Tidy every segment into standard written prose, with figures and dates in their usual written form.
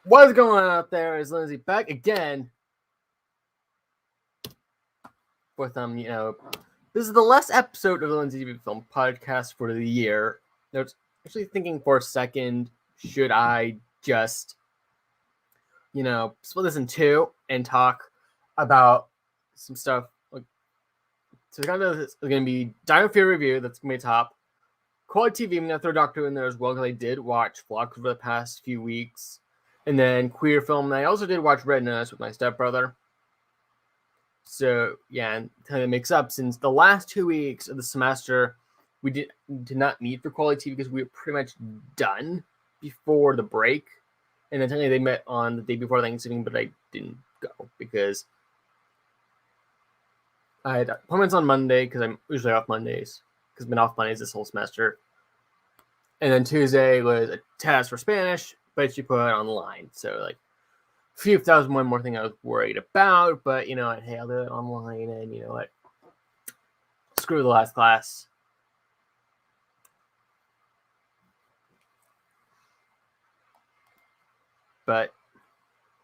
What's going on out there? Is Lindsay back again with this is the last episode of the Lindsay TVFilm podcast for the year. I was actually thinking for a second, should I just split this in two and talk about some stuff. So kind of is going to be Dino Fury review. That's going to be top. Quality TV. I'm going to throw Doctor in there as well because I did watch Flux over the past few weeks. And then queer film. And I also did watch Red Notice with my stepbrother. So yeah, and kind of mix up since the last 2 weeks of the semester we did not meet for quality TV because we were pretty much done before the break. And then technically they met on the day before Thanksgiving, but I didn't go because I had appointments on Monday because I'm usually off Mondays because I've been off Mondays this whole semester. And then Tuesday was a test for Spanish, but she put it online. So like a few thousand one more thing I was worried about, but hey, I'll do it online, and you know what? Screw the last class. But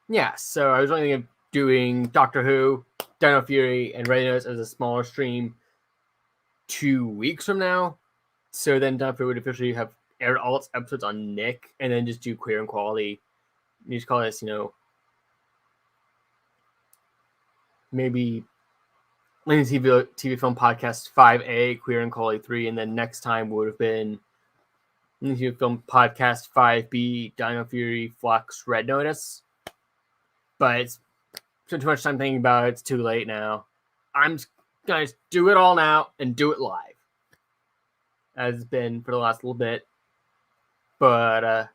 yeah, so I was only thinking of doing Doctor Who, Dino Fury, and Red Notice as a smaller stream 2 weeks from now. So then Dino Fury would officially have aired all its episodes on Nick, and then just do queer and quality. You just call this, maybe Lindsay TV Film Podcast 5A, Queer and Quality 3, and then next time would have been Lindsay TV Film Podcast 5B, Dino Fury, Flux, Red Notice. But it's spent too much time thinking about it. It's too late now. I'm just going to do it all now and do it live, as it's been for the last little bit. But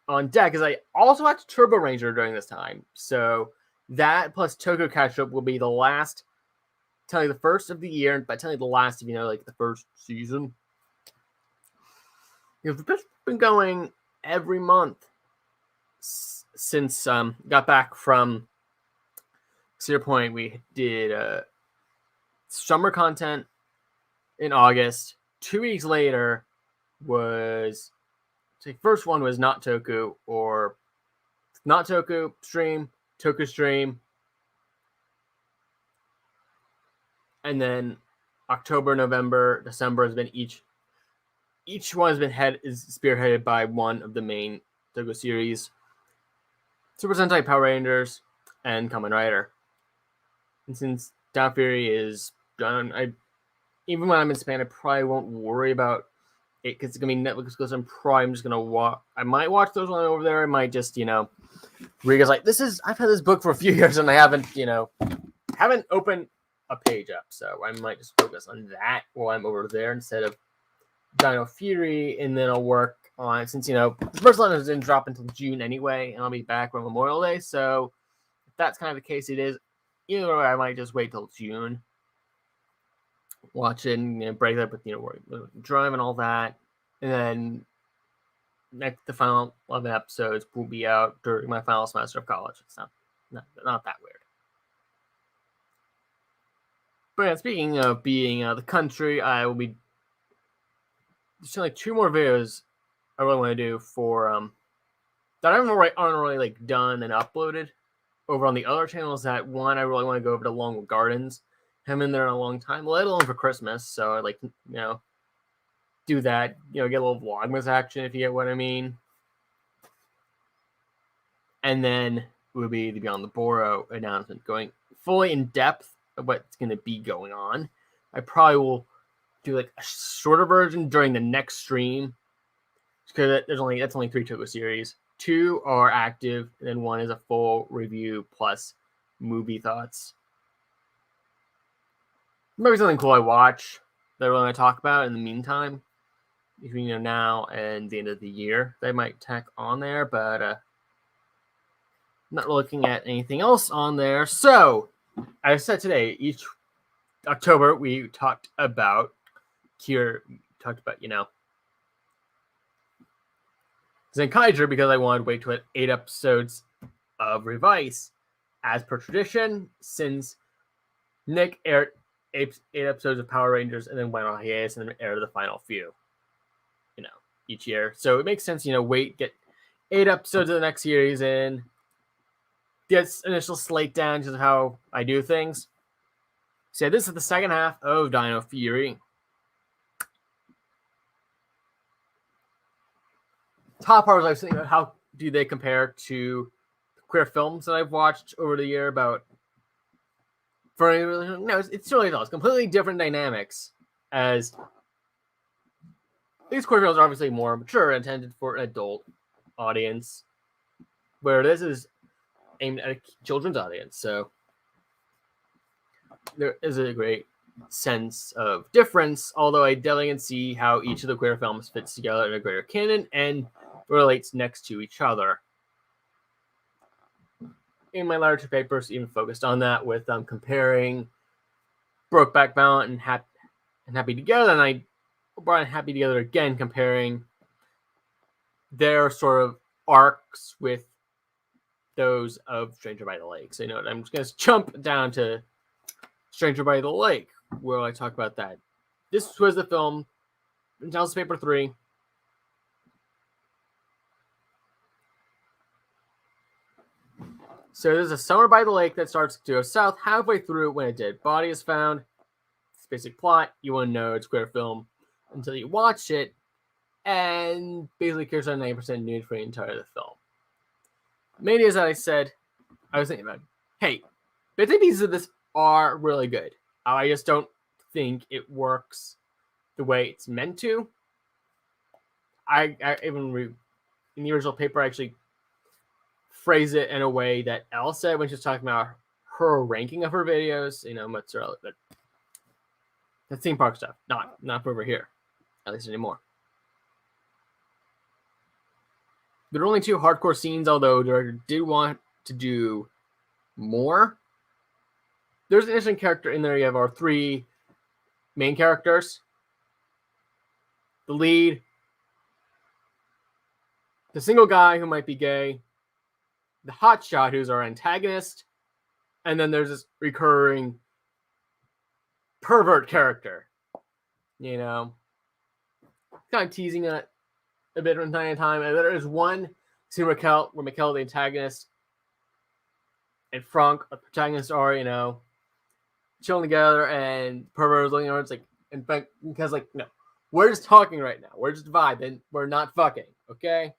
on deck, as I also watched Turbo Ranger during this time. So that plus Tokyo Catch-Up will be the last, the first of the year, but the last of, the first season. We've been going every month since got back from Cedar Point. We did summer content in August. 2 weeks later was first one was Not Toku or Not Toku stream, Toku stream, and then October, November, December has been each one has been spearheaded by one of the main Toku series: Super Sentai, Power Rangers, and Kamen Rider. And since Dino Fury is done, even when I'm in Spain, I probably won't worry about it because it's gonna be Netflix because I'm just gonna watch. I might watch those one over there. I might just read like I've had this book for a few years and I haven't opened a page up, so I might just focus on that while I'm over there instead of Dino Fury, and then I'll work on it since the first one didn't drop until June anyway, and I'll be back on Memorial Day. So if that's kind of the case, it is. Either way, I might just wait till June, watch it, and break it up with drive and all that, and then the final 11 episodes will be out during my final semester of college. It's not that weird. But yeah, speaking of being out of the country, I will be just 2 more videos I really want to do for that aren't really done and uploaded over on the other channels. That one I really want to go over to Longwood Gardens. Haven't been there in a long time, let alone for Christmas. So I'd like do that, get a little Vlogmas action, if you get what I mean. And then it would be the Beyond the Boro announcement, going fully in depth of what's going to be going on. I probably will do a shorter version during the next stream because that's only 3 Toku series. 2 are active, and then 1 is a full review plus movie thoughts. Maybe something cool I watch that I really want to talk about in the meantime, between now and the end of the year, that I might tack on there, but not looking at anything else on there. So, as I said today, each October we talked about Zenkaiger because I wanted to wait to 8 episodes of Revice as per tradition, since Nick aired 8 episodes of Power Rangers and then went on hiatus and then aired the final few, each year. So it makes sense, get 8 episodes of the next series and gets initial Slate down to how I do things. So this is the second half of Dino Fury. Top part was I was thinking about how do they compare to queer films that I've watched over the year about. It's really not. It's completely different dynamics, as these queer films are obviously more mature and intended for an adult audience, where this is aimed at a children's audience. So there is a great sense of difference, although I definitely can see how each of the queer films fits together in a greater canon and relates next to each other. In my larger papers, even focused on that with comparing Brokeback Mountain and Happy Together, and I brought in Happy Together again, comparing their sort of arcs with those of Stranger by the Lake. So, I'm just going to jump down to Stranger by the Lake, where I talk about that. This was the film, Intelligence Paper 3. So there's a summer by the lake that starts to go south halfway through when a dead body is found. It's basic plot. You want to know it's a queer film until you watch it, and basically cares on 90% nude for the entire of the film. Mainly, as I said, I was thinking about, hey, bits and pieces of this are really good. I just don't think it works the way it's meant to. I even in the original paper, I actually phrase it in a way that Elle said when she was talking about her ranking of her videos, mozzarella, but that's theme park stuff, not over here, at least anymore. There are only 2 hardcore scenes, although the director did want to do more. There's an interesting character in there. You have our 3 main characters. The lead, the single guy who might be gay, the hotshot who's our antagonist, and then there's this recurring pervert character. Kind of teasing it a bit from time to time. And there is one scene where Mikkel, the antagonist, and Frank, the protagonist, are, chilling together, and pervert is looking over. It's like, and because no, we're just talking right now. We're just vibing. We're not fucking. Okay.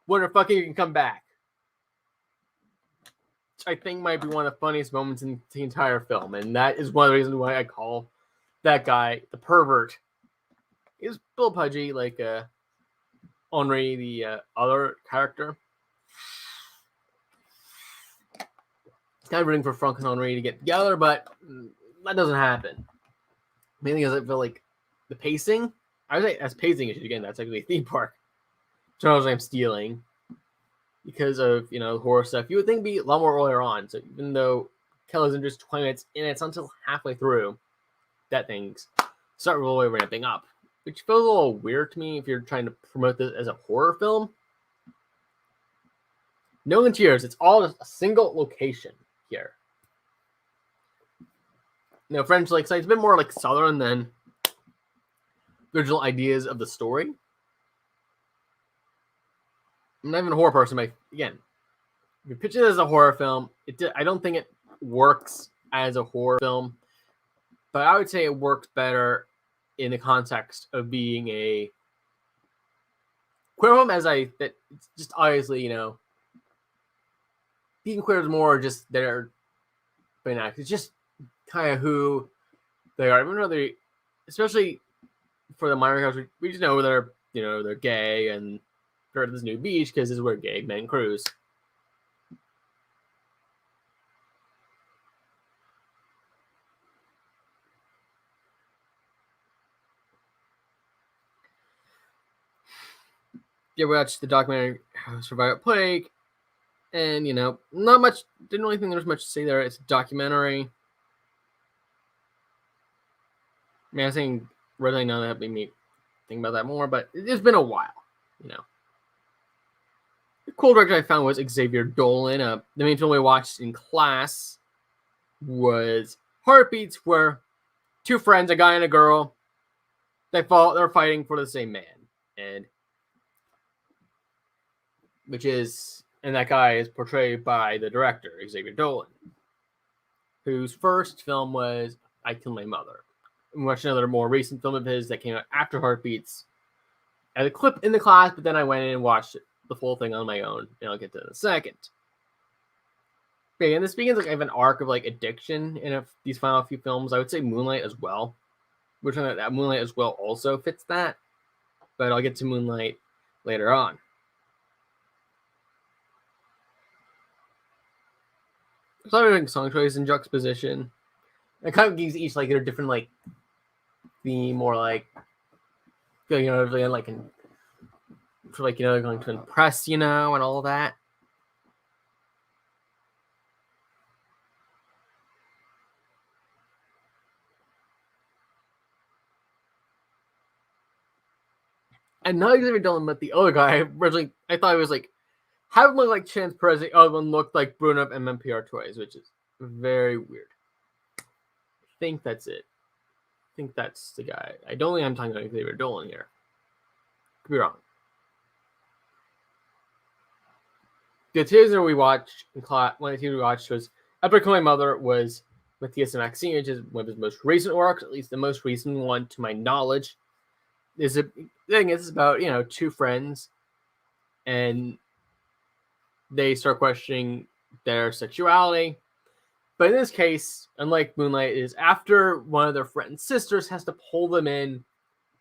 When we're fucking, you can come back. I think might be one of the funniest moments in the entire film, and that is one of the reasons why I call that guy the pervert. He's Bill Pudgy, like Henri, the other character. It's kind of rooting for Frank and Henri to get together, but that doesn't happen. Mainly because I feel like the pacing, I would say that's pacing issue again. That's actually a theme park. So I'm stealing. Because of, horror stuff, you would think it'd be a lot more earlier on. So even though Kelly's in just 20 minutes in, it's until halfway through that things start really ramping up. Which feels a little weird to me if you're trying to promote this as a horror film. No interiors, it's all just a single location here. French Lake Site's a bit more like southern than the original ideas of the story. I'm not even a horror person, but again, if you pitch it as a horror film, I don't think it works as a horror film, but I would say it works better in the context of being a queer film, that it's just obviously, being queer is more just their acts. It's just kind of who they are. Even though they, especially for the minor characters, we just know they're gay and they're at this new beach because this is where gay men cruise. Yeah, we watched the documentary Survivor Plague, and not much. Didn't really think there was much to say there. It's a documentary. I think really now that made me think about that more, but it's been a while. The cool director I found was Xavier Dolan. The main film we watched in class was Heartbeats, where 2 friends, a guy and a girl, they're fighting for the same man, and and that guy is portrayed by the director, Xavier Dolan, whose first film was I Killed My Mother. We watched another more recent film of his that came out after Heartbeats. I had a clip in the class, but then I went in and watched the full thing on my own, and I'll get to it in a second. But again, this begins like I have an arc of like addiction in these final few films. I would say Moonlight as well. Which one that Moonlight as well also fits that, but I'll get to Moonlight later on. So I'm doing song choice and juxtaposition. It kind of gives each like a different like theme or like really like for like going to impress and all that. And not Xavier Dolan, but the other guy. Originally, I thought it was like have him look like Chance Perez. The other one looked like Bruno of MMPR Toys, which is very weird. I think that's it. I think that's the guy. I don't think I'm talking about Xavier Dolan here. Could be wrong. The teaser we watched in class, one of the teasers we watched was After I Killed My Mother was Matthias and Maxine, which is one of his most recent works, at least the most recent one to my knowledge. Is a thing. It's about two friends, and they start questioning their sexuality. But in this case, unlike Moonlight, is after one of their friend's sisters has to pull them in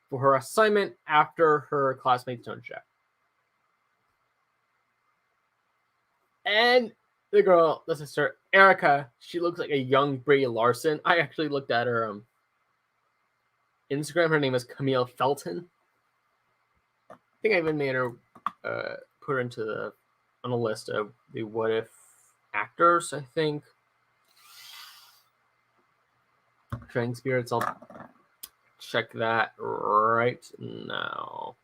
for her assignment after her classmate's tone check. And the girl, the sister, Erica, she looks like a young Brie Larson. I actually looked at her Instagram. Her name is Camille Felton. I think I even made her put her on a list of the What If actors, I think. Shining Spirits, I'll check that right now.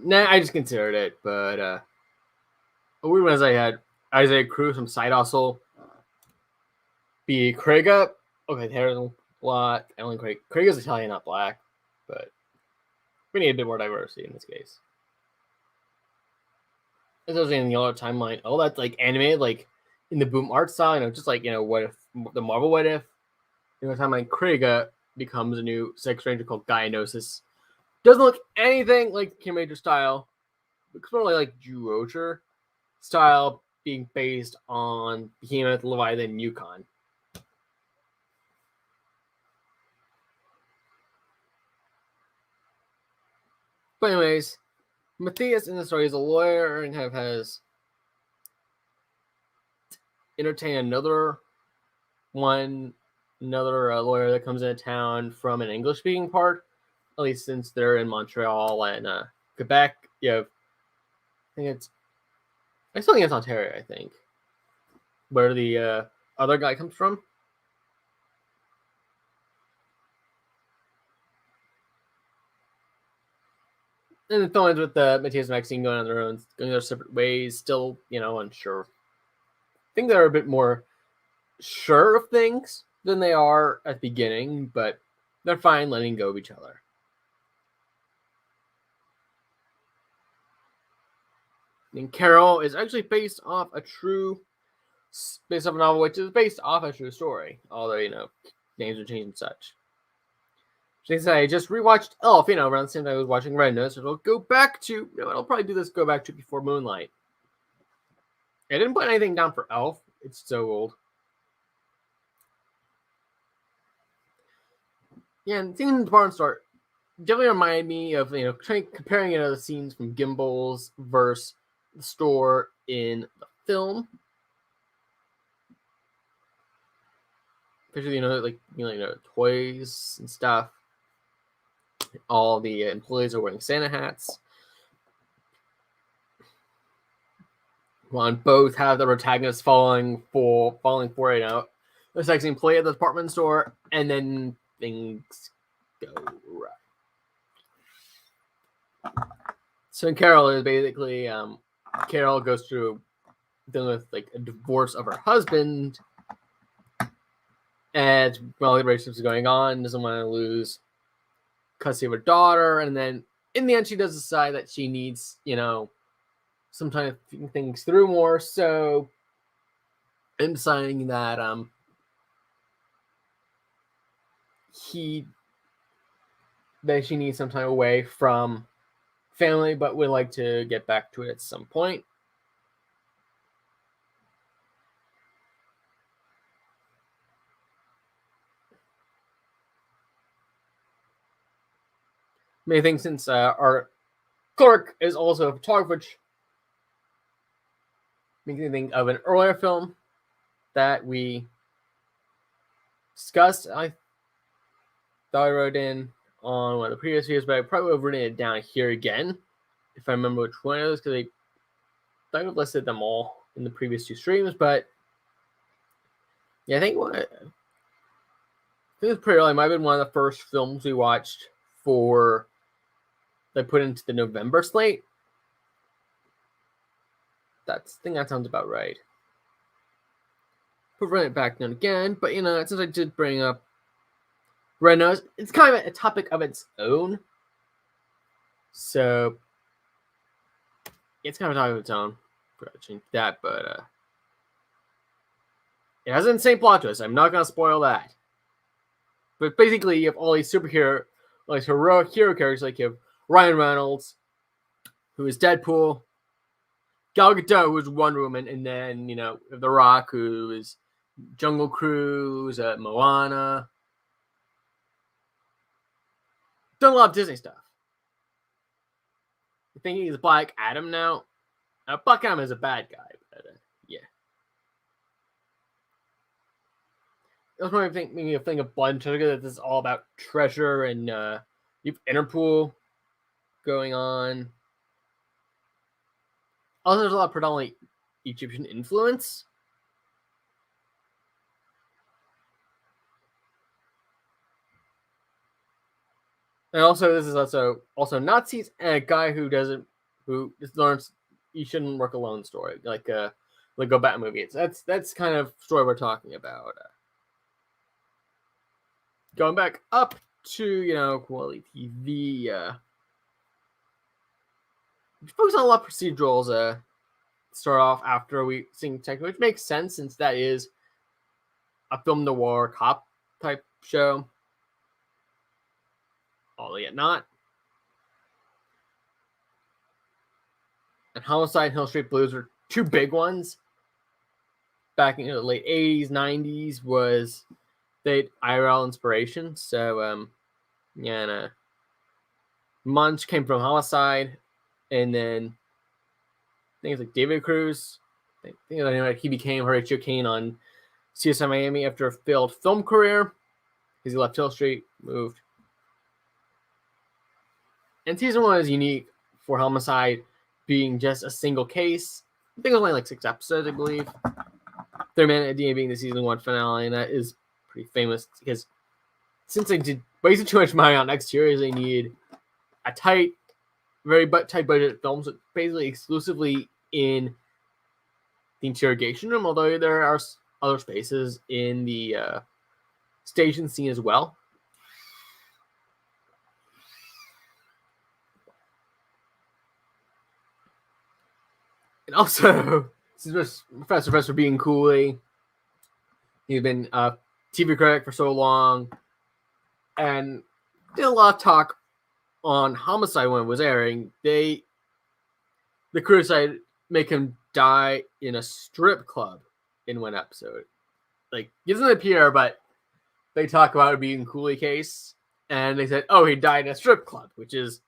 Nah, I just considered it, but a weird one is I had Isaiah Cruz from Side Hustle be Craiga. Okay, there's a lot. I only Craiga's Italian, not black, but we need a bit more diversity in this case. Especially in the other timeline. Oh, that's like animated, like in the boom art style, just like what if the Marvel What If? In the timeline, Craiga becomes a new sex ranger called Dionysus. Doesn't look anything like Kim Major style. Looks more like Jew Rocher style, being based on Behemoth, Leviathan, Yukon. But anyways, Matthias in the story is a lawyer and has entertained another another lawyer that comes into town from an English-speaking part, at least since they're in Montreal and Quebec. I still think it's Ontario, I think, where the other guy comes from. And the film ends with Matthias and Maxine going their separate ways, still, unsure. I think they're a bit more sure of things than they are at the beginning, but they're fine letting go of each other. And Carol is actually based off a novel, which is based off a true story, although, names are changed and such. I just rewatched Elf, around the same time I was watching Red Nose, so it'll go back to, I'll probably do this, go back to before Moonlight. I didn't put anything down for Elf. It's so old. Yeah, and seeing the barn start definitely reminded me of, comparing the scenes from Gimbals versus the store in the film. Especially, toys and stuff. All the employees are wearing Santa hats. One both have the protagonists falling for the sexy employee at the department store, and then things go right. So in Carol is basically Carol goes through dealing with a divorce of her husband, and while the relationship is going on, doesn't want to lose custody of her daughter, and then in the end she does decide that she needs some time to think things through more, so I'm deciding that she needs some time away from family, but would like to get back to it at some point. Main thing, since our clerk is also a photographer, which makes me think of an earlier film that we discussed. I thought I wrote in on one of the previous videos, but I probably would have written it down here again if I remember which one it was, because I thought I've listed them all in the previous two streams. But yeah, I think it was pretty early. It might have been one of the first films we watched for they put into the November slate. I think that sounds about right. We'll run it back down again, but since I did bring up Red Nose, it's kind of a topic of its own. So it's kind of a topic of its own. Forgot to change that, but it has an insane plot twist. I'm not gonna spoil that. But basically, you have all these superhero, heroic hero characters, you have Ryan Reynolds, who is Deadpool, Gal Gadot, who is Wonder Woman, and then, The Rock, who is Jungle Cruise, Moana. Done a lot of Disney stuff. I think he's Black Adam now. Black Adam is a bad guy, but yeah. That's what I think. Maybe a thing of Blood and Sugar, that this is all about treasure, and you have Interpol going on. Also, there's a lot of predominantly Egyptian influence. And also, this is also Nazis and a guy who just learns you shouldn't work alone story, like a Go Bat movie. That's kind of story we're talking about. Going back up to quality TV. Focus on a lot of procedurals. Start off after we sing tech, which makes sense since that is a film noir cop type show. Although yet not. And Homicide and Hill Street Blues were two big ones. Back in the late 80s, 90s was the IRL inspiration. So, Munch came from Homicide. And then things like David Cruz. I think he became Horatio Kane on CSI Miami after a failed film career. He left Hill Street, moved. And season 1 is unique for Homicide being just a single case. I think it was only like 6 episodes, I believe. Third Man at DNA being the season 1 finale, and that is pretty famous because since they did wasted too much money on next series, they need a very tight budget film, so basically exclusively in the interrogation room, although there are other spaces in the station scene as well. And also, Professor being Cooley, he's been a TV critic for so long, and did a lot of talk on Homicide when it was airing. The crew decided make him die in a strip club in one episode. Like, he doesn't appear, but they talk about it being Cooley case, and they said, "Oh, he died in a strip club," which is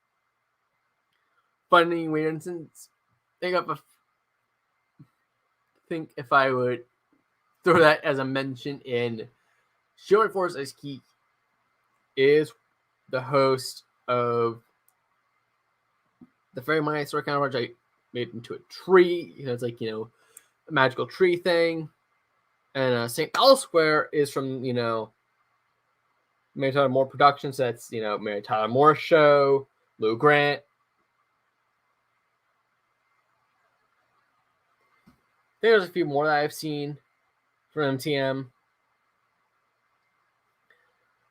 funny, weird. Since think if I would throw that as a mention in Showing Force as he is the host of the Fairy Money Store Counter, which I made into a tree. It's like, a magical tree thing. And St. Elsewhere is from, Mary Tyler Moore Productions. That's, Mary Tyler Moore Show, Lou Grant. There's a few more that I've seen from MTM.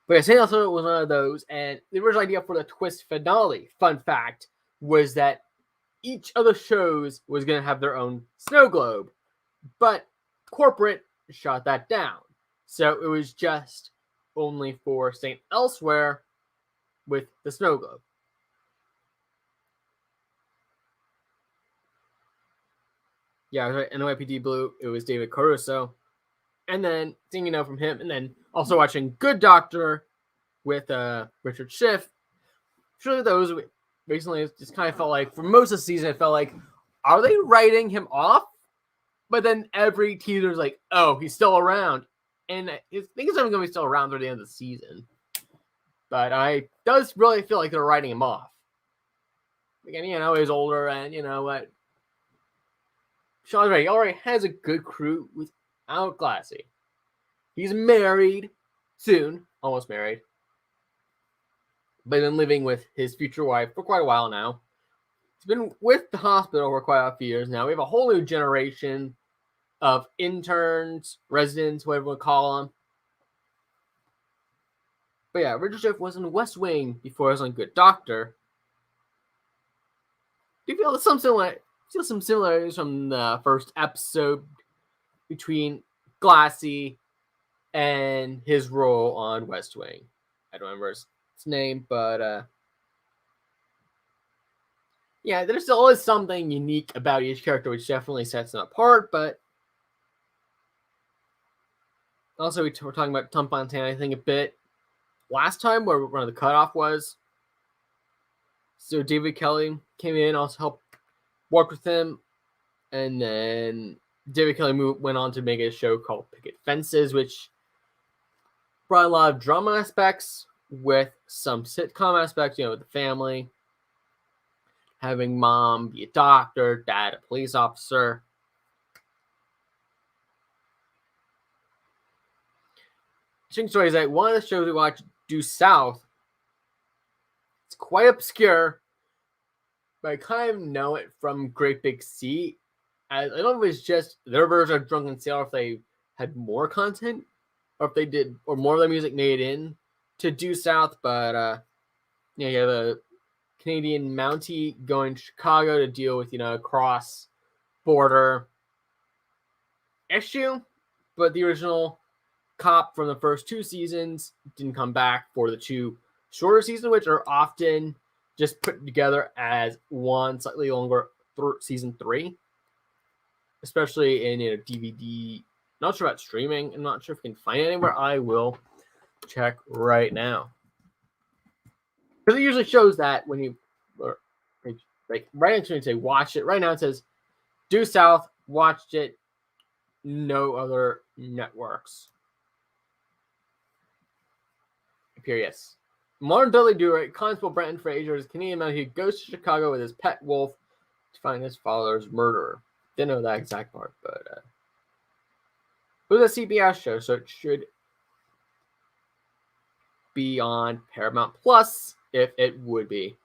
But yeah, St. Elsewhere was one of those. And the original idea for the twist finale, fun fact, was that each of the shows was going to have their own snow globe. But corporate shot that down. So it was just only for St. Elsewhere with the snow globe. Yeah, I was right. NYPD Blue, it was David Caruso. And then, from him, and then also watching Good Doctor with Richard Schiff. Surely those recently, it just kind of felt like, for most of the season, it felt like, are they writing him off? But then every teaser is like, oh, he's still around. And I think he's only going to be still around through the end of the season. But I does really feel like they're writing him off. Again, he's older, and what? Sean's right. He already has a good crew without Glassy. He's married soon, almost married. But been living with his future wife for quite a while now. He's been with the hospital for quite a few years now. We have a whole new generation of interns, residents, whatever we call them. But yeah, Richard Schiff was in West Wing before he was on Good Doctor. Do you feel some similarities from the first episode between Glassy and his role on West Wing? I don't remember his name, but yeah, there's still is something unique about each character, which definitely sets them apart. But also, we were talking about Tom Fontana, I think, a bit last time, where one of the cutoff was. So David Kelly came in, also helped work with him, and then David Kelly went on to make a show called Picket Fences, which brought a lot of drama aspects with some sitcom aspects, with the family, having mom be a doctor, dad a police officer. Interesting story is that one of the shows we watched, Due South, it's quite obscure, but I kind of know it from Great Big Sea. I don't know if it's just their version of Drunken Sailor, if they had more content, or if they did, or more of the music made in to Due South. But you have a Canadian Mountie going to Chicago to deal with a cross-border issue, but the original cop from the first 2 seasons didn't come back for the 2 shorter seasons, which are often just put together as one slightly longer season 3, especially in DVD. Not sure about streaming. I'm not sure if you can find it anywhere. I will check right now, because it usually shows that when you like right into it, say watch it. Right now it says Due South, watched it, no other networks. Yes. Modern Dudley Do-Right, Constable Brenton Fraser is a Canadian man who goes to Chicago with his pet wolf to find his father's murderer. Didn't know that exact part, but it was a CBS show, so it should be on Paramount Plus if it would be.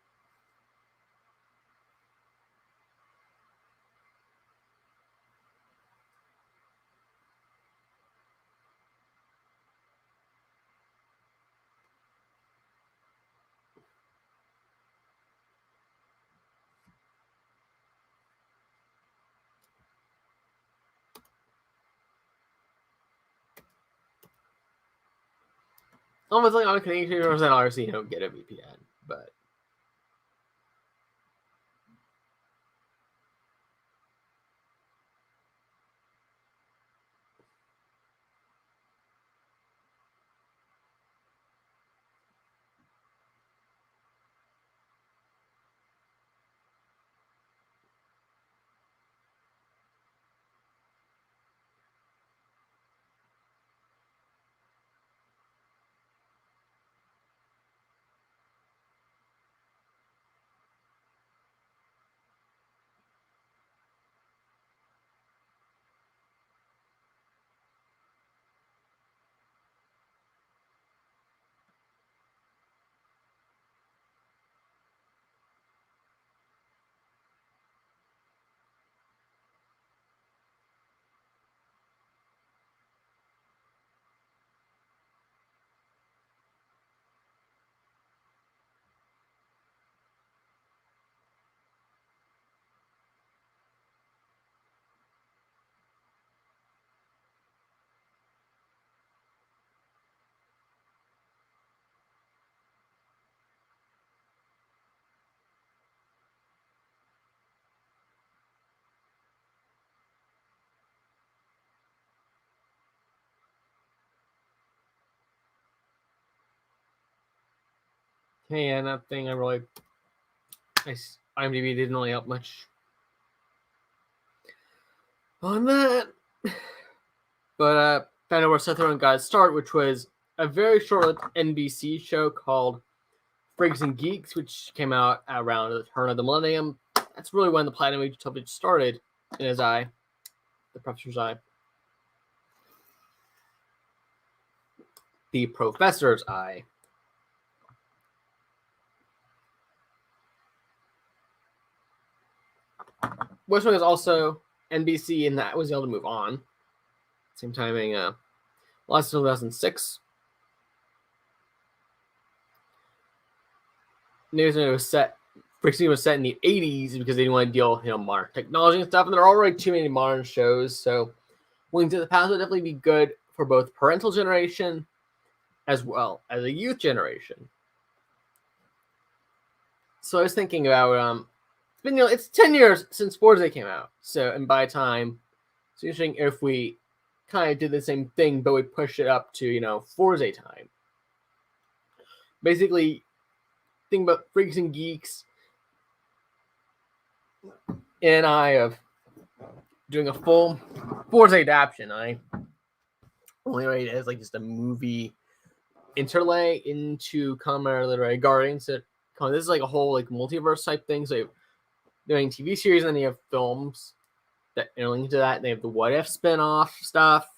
Almost like on Canadian television, obviously you don't get a VPN, but hey, and that thing IMDb didn't really help much on that. But found out where Seth Rogen got his start, which was a very short NBC show called Freaks and Geeks, which came out around the turn of the millennium. That's really when the Platinum Age television started in his eye, the professor's eye. The professor's eye. Which one is also NBC, and that was able to move on. Same timing, last 2006. News was set. Freaking was set in the 80s because they didn't want to deal with modern technology and stuff, and there are already too many modern shows. So, Wings to the Past would definitely be good for both parental generation as well as a youth generation. So I was thinking about it's 10 years since Forza came out. So, and by time, it's interesting if we kind of did the same thing, but we pushed it up to Forza time. Basically, think about Freaks and Geeks and I of doing a full Forza adaptation. I only rate it as like just a movie interlay into Kamen Literary Guardians. So this is like a whole like multiverse type thing. So doing TV series, and then you have films that interlink to that. And they have the What If spinoff stuff.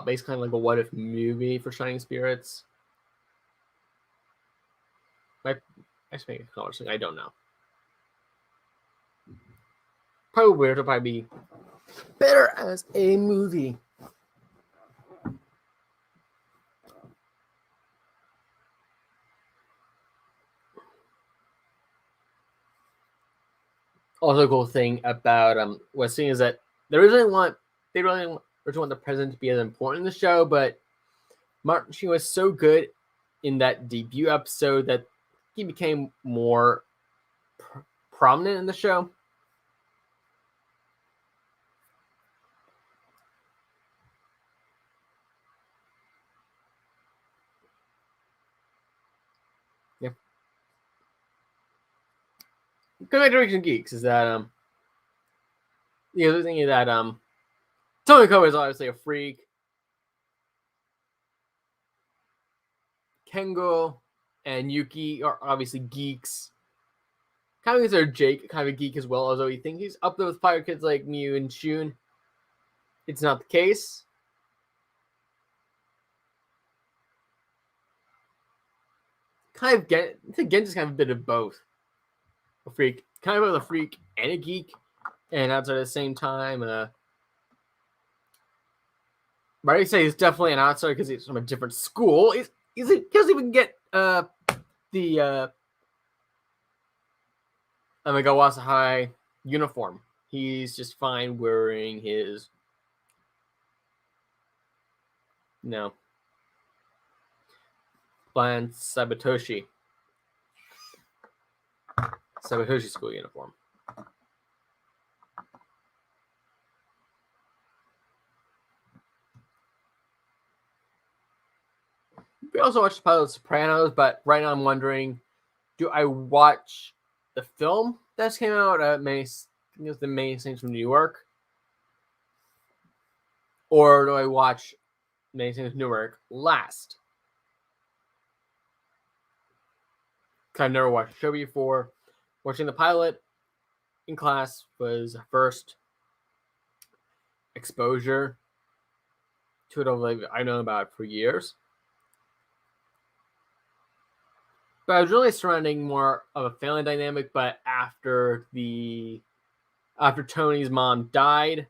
Basically like a What If movie for Shining Spirits. I just make a color thing. I don't know. Probably weird. It'll probably be better as a movie. Also, a cool thing about what's seeing is that they really want the president to be as important in the show, but Martin Sheen was so good in that debut episode that he became more prominent in the show. Yeah. Congratulations, Geeks, is that The other thing is that Tomiko is obviously a freak. Kengo and Yuki are obviously geeks. Kind of consider Jake kind of a geek as well, although you think he's up there with fire kids like Miu and Shun. It's not the case. Kind of Gen's kind of a bit of both. A freak, kind of a freak and a geek, and outside at the same time. But I'd say he's definitely an outsider because he's from a different school. He doesn't even get the Amigawasa High uniform. He's just fine wearing his Plan Sabatoshi school uniform. We also watched the pilot of Sopranos, but right now I'm wondering, do I watch the film that came out at the Many Saints from New York, or do I watch Many Saints from New York last? Because I've never watched the show before. Watching the pilot in class was the first exposure to it. I've known about it for years. But I was really surrounding more of a family dynamic. But after Tony's mom died,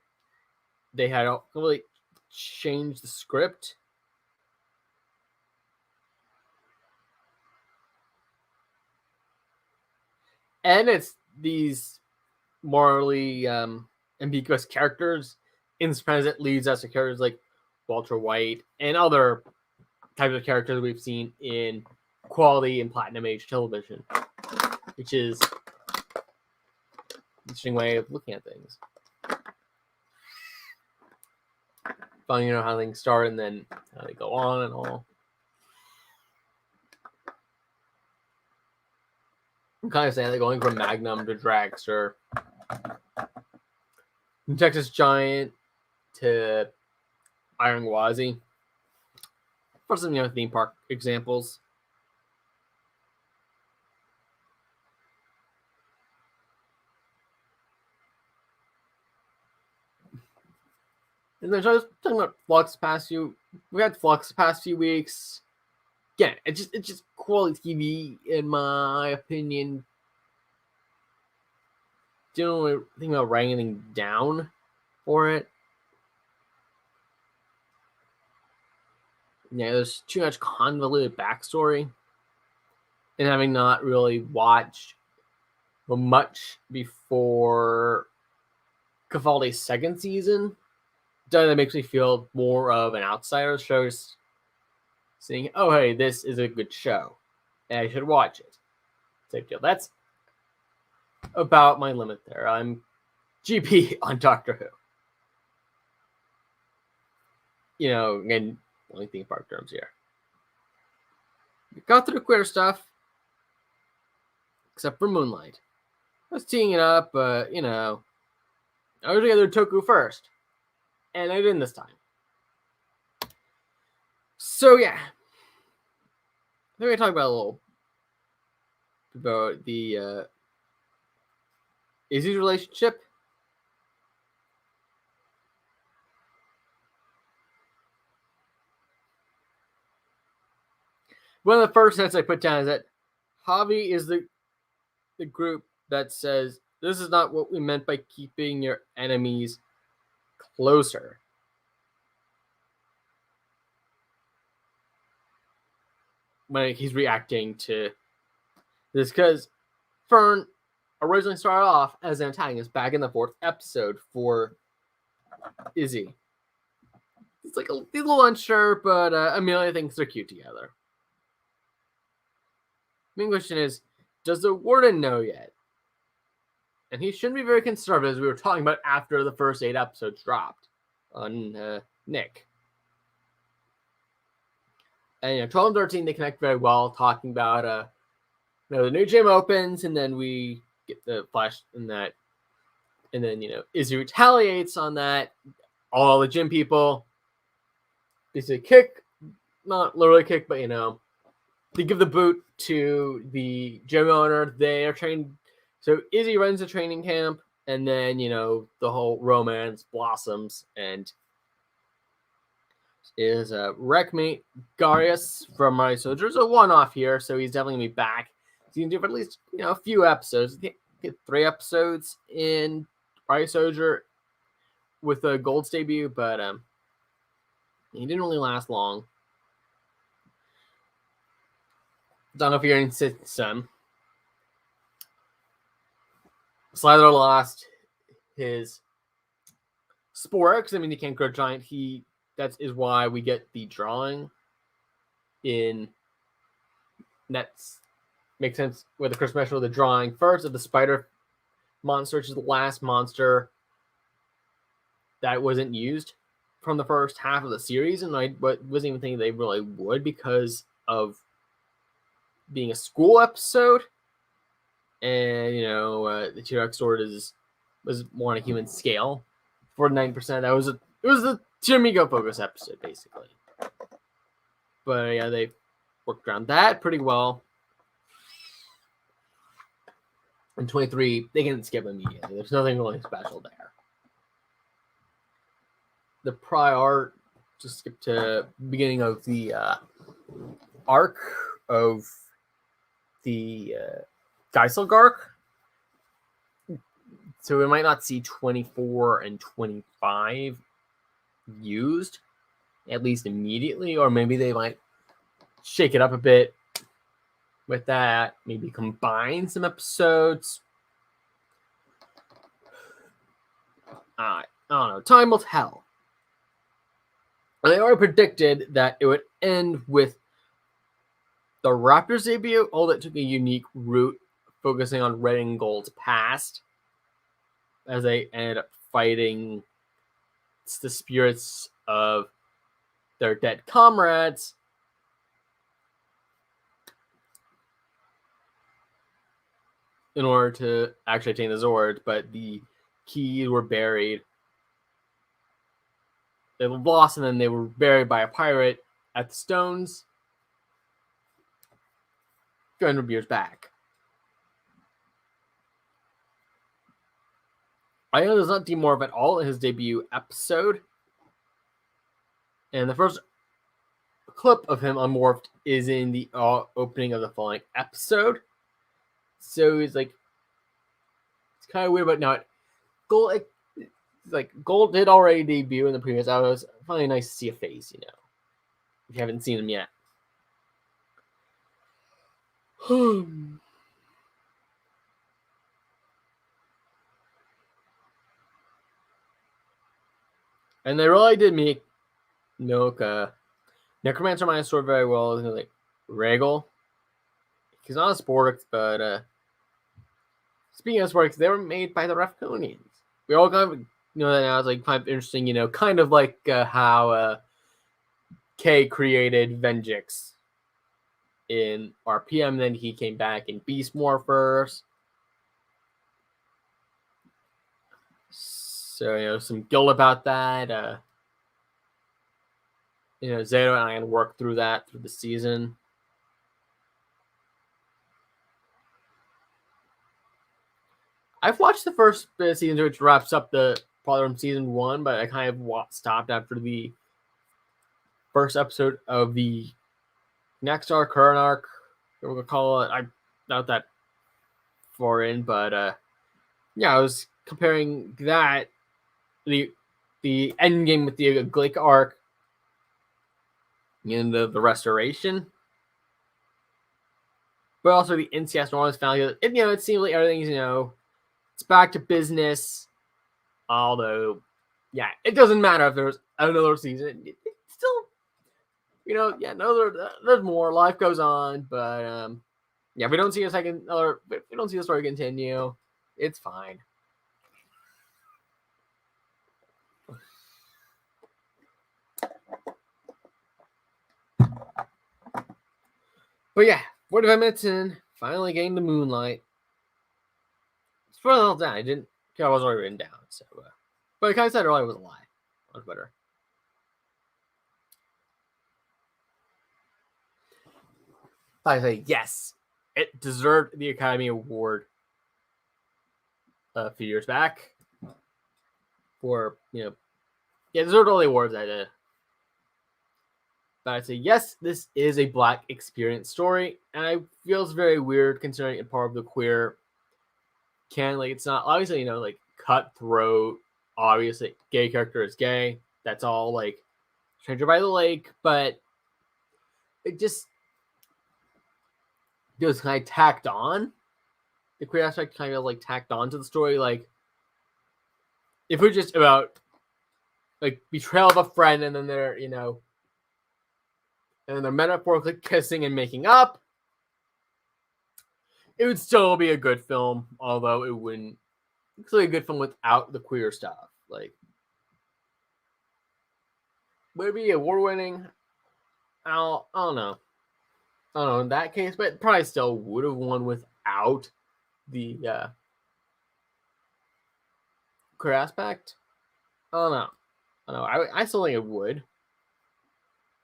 they had really changed the script. And it's these morally ambiguous characters in Sopranos that leads us to characters like Walter White and other types of characters we've seen in quality and platinum age television, which is an interesting way of looking at things. Finding out how things start and then how they go on and all. I'm kind of saying they're going from Magnum to Dragster, from Texas Giant to Iron Gwazi. For some theme park examples. And then I was talking about Flux we had Flux the past few weeks. Again, it's just quality TV in my opinion. Don't really think about writing anything down for it. Yeah, there's too much convoluted backstory. And having not really watched much before Cafaldi's second season, that makes me feel more of an outsider show. Seeing, oh, hey, this is a good show, and I should watch it. Same deal. That's about my limit there. I'm GP on Doctor Who. Again, only theme park terms here. We got through the queer stuff, except for Moonlight. I was teeing it up, but, I was together Toku first, and I didn't this time. So, yeah. I think we talk about a little about the Izzy's relationship. One of the first sets I put down is that Javi is the group that says, this is not what we meant by keeping your enemies closer. When he's reacting to this, because Fern originally started off as an antagonist back in the 4th episode for Izzy. It's like a little unsure, but Amelia thinks they're cute together. The main question is, does the warden know yet? And he shouldn't be very conservative, as we were talking about after the first 8 episodes dropped on Nick. And 12 and 13, they connect very well, talking about the new gym opens, and then we get the flash in that And then, Izzy retaliates on that. All the gym people basically kick, not literally kick, but, they give the boot to the gym owner. They are trained. So Izzy runs the training camp, and then, the whole romance blossoms, and is Wreckmate Garius from My Soldier's a one-off here, so he's definitely going to be back. He's going to do at least, a few episodes. I think 3 episodes in My Soldier with a Gold's debut, but he didn't really last long. Don't know if you're in some. Slider lost his spore, because he can't grow giant. That is why we get the drawing in. That makes sense with the Chris special. The drawing first of the spider monster, which is the last monster that wasn't used from the first half of the series, and I wasn't even thinking they really would because of being a school episode, and the T-Rex sword was more on a human scale. 49%. It was the Chimigo focus episode basically, but yeah, they worked around that pretty well. In 23, they can skip immediately. There's nothing really special there. The prior, just skip to beginning of the arc of the Geisel arc. So we might not see 24 and 25 used, at least immediately, or maybe they might shake it up a bit with that, maybe combine some episodes. I don't know. Time will tell. And they already predicted that it would end with the Raptors debut, all that took a unique route, focusing on Red and Gold's past, as they ended up fighting the spirits of their dead comrades. In order to actually obtain the Zord, but the keys were buried. They were lost, and then they were buried by a pirate at the stones 200 years back. I know there's not Demorph at all in his debut episode. And the first clip of him unmorphed is in the opening of the following episode. So he's like, it's kind of weird, but not Gold. Gold did already debut in the previous episode. It's finally nice to see a face, if you haven't seen him yet. And they really did make Necromancer Minus Sword very well. Like Regal. He's not a Sporix, but speaking of Sporix, they were made by the Refconians. We all kind of know that now. It's like kind of interesting, kind of like how K created Vengix in RPM, then he came back in Beast Morphers. So, some guilt about that. Zero and I can work through that through the season. I've watched the first bit of season, which wraps up the probably from season 1, but I kind of stopped after the first episode of the next arc, current arc. We're gonna call it. I'm not that far in, but yeah, I was comparing that the end game with the Glick arc and the restoration, but also the NCS Norris value. It seems like everything's it's back to business. Although, yeah, it doesn't matter if there's another season. It's still, there's more. Life goes on, but yeah, if we don't see if we don't see the story continue, it's fine. But yeah, 45 minutes in, finally getting to Moonlight. It's for a little time. I didn't I wasn't already written down. So, but like I said earlier, it was a lie on Twitter. I say yes, it deserved the Academy Award a few years back for, it deserved all the awards I did. But I'd say yes, this is a Black experience story, and it feels very weird considering it's part of the queer canon. Like, it's not obviously, like cutthroat. Obviously, gay character is gay. That's all like Stranger by the Lake, but it just was kind of tacked on. The queer aspect kind of like tacked on to the story. Like, if we're just about like betrayal of a friend, and then they're and they're metaphorically kissing and making up, it would still be a good film, although it wouldn't. It's really a good film without the queer stuff. Like, would it be award winning? I don't know. I don't know in that case, but probably still would have won without the queer aspect. I don't know. I still think it would.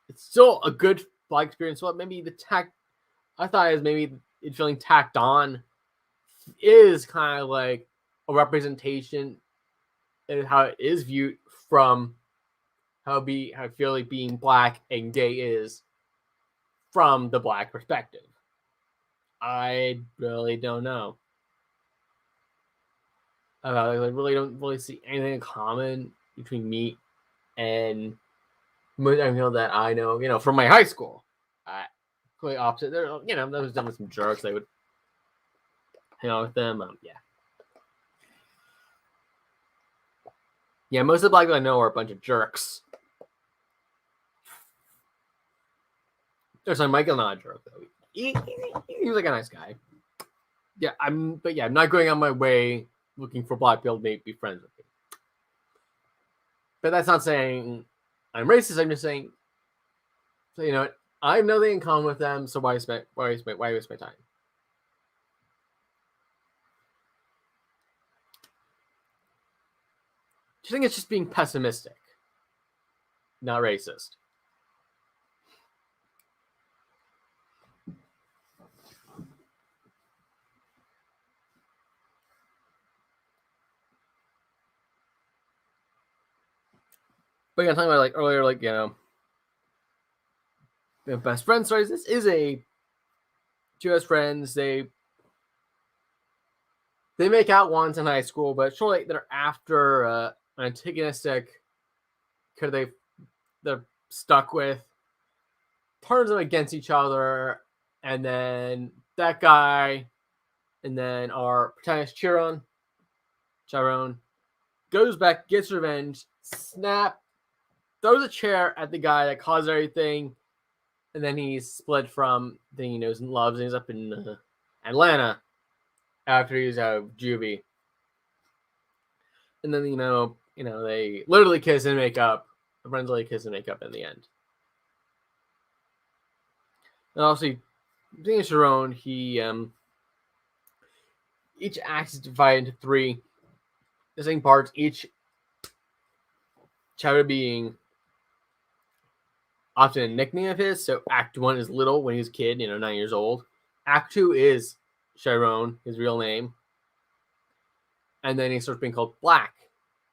It's still a good Black experience. Well, maybe the I thought it was maybe it feeling tacked on is kind of like a representation and how it is viewed from how I feel like being Black and gay is from the Black perspective. I really don't know. I really don't see anything in common between me and people that I know, from my high school. Completely opposite. They're, I was done with some jerks. They would hang out with them. Yeah, most of the Black people I know are a bunch of jerks. There's like Michael, not a jerk though. He was like a nice guy. Yeah, I'm not going on my way looking for Black people to be friends with me. But that's not saying I'm racist. I'm just saying, so, I have nothing in common with them. So why waste my time? I think it's just being pessimistic, not racist. But talking about like earlier, best friend stories. This is two best friends. They make out once in high school, but shortly they're after an antagonistic character they're stuck with, turns them against each other, and then that guy, and then our protagonist Chiron goes back, gets revenge, throws a chair at the guy that caused everything, and then he's split from the thing he knows and loves, and he's up in Atlanta after he's out of juvie. And then, they literally kiss and make up. The friends literally kiss and make up in the end. And obviously, being Sharon, he each act is divided into three distinct parts. Each chapter being often a nickname of his. So Act 1 is Little when he was a kid, 9 years old. Act 2 is Chiron, his real name. And then he starts being called Black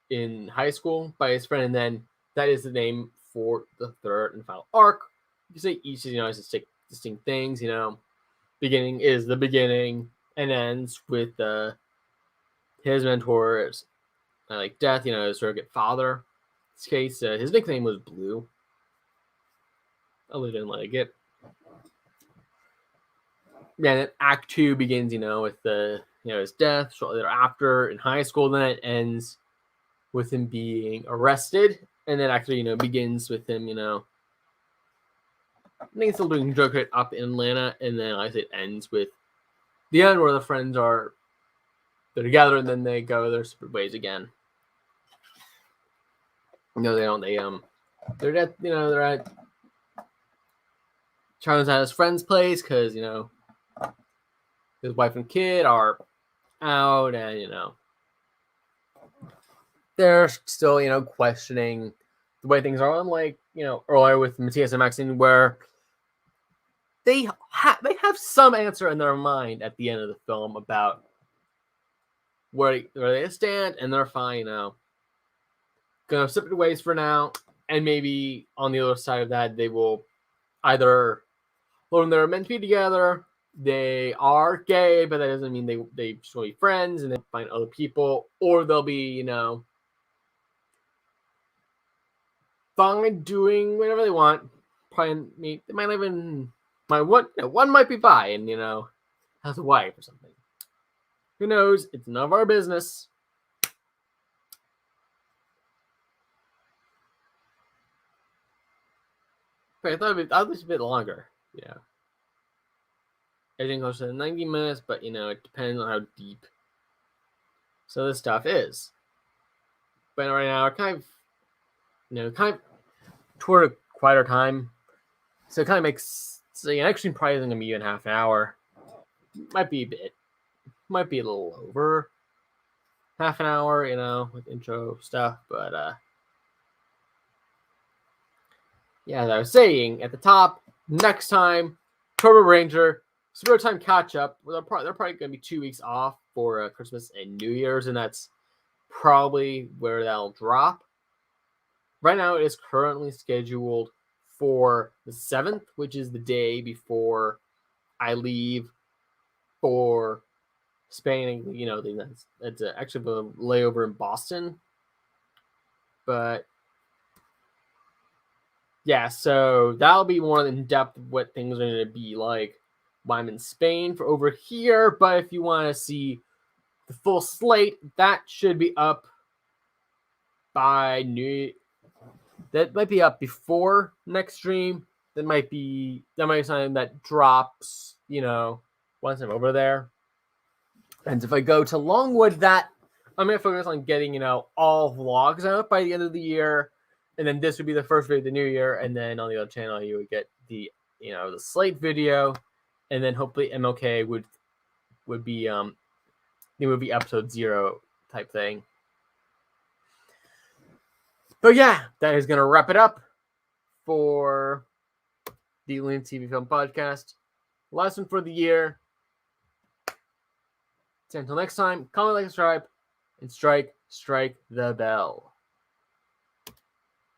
in high school by his friend. And then that is the name for the third and final arc. You can say each is, distinct things, Beginning is the beginning and ends with his mentor's death, his surrogate father. In this case, his nickname was Blue. I really didn't like it. Yeah, then Act 2 begins, with his death shortly thereafter in high school. Then it ends with him being arrested, and then actually, begins with him, I think it's still doing drug trade up in Atlanta, and then I say it ends with the end where the friends they're together, and then they go their separate ways again. No, they don't. They're at Charles at his friend's place because his wife and kid are out, and they're still, questioning the way things are. Unlike, earlier with Matthias and Maxine, where they have some answer in their mind at the end of the film about where they stand, and they're fine, gonna separate ways for now, and maybe on the other side of that, they will either learn they're meant to be together, they are gay, but that doesn't mean they still be friends and they find other people, or they'll be, fine doing whatever they want. Probably they might even one might be bi and has a wife or something. Who knows? It's none of our business. But I thought it'd be a bit longer. Yeah. Everything goes to 90 minutes, but it depends on how deep so this stuff is. But right now we're kind of toward a quieter time. So it kind of makes actually probably isn't gonna be even half an hour. Might be a little over half an hour, with intro stuff, but yeah, as I was saying at the top, next time, Turbo Ranger, Super Time catch up. They're probably going to be 2 weeks off for Christmas and New Year's, and that's probably where that'll drop. Right now, it is currently scheduled for the 7th, which is the day before I leave for Spain. It's actually a layover in Boston, but yeah, so that'll be more in depth what things are going to be like while I'm in Spain for over here. But if you want to see the full slate, that should be up by that might be up before next stream. That might be something that drops, once I'm over there. And if I go to Longwood, that I'm gonna focus on getting, all vlogs out by the end of the year. And then this would be the first video of the new year, and then on the other channel you would get the the Slate video, and then hopefully MLK would be it would be episode 0 type thing. But yeah, that is gonna wrap it up for the Lindsay TVFilm podcast. Last one for the year. So until next time, comment, like, subscribe, and strike the bell.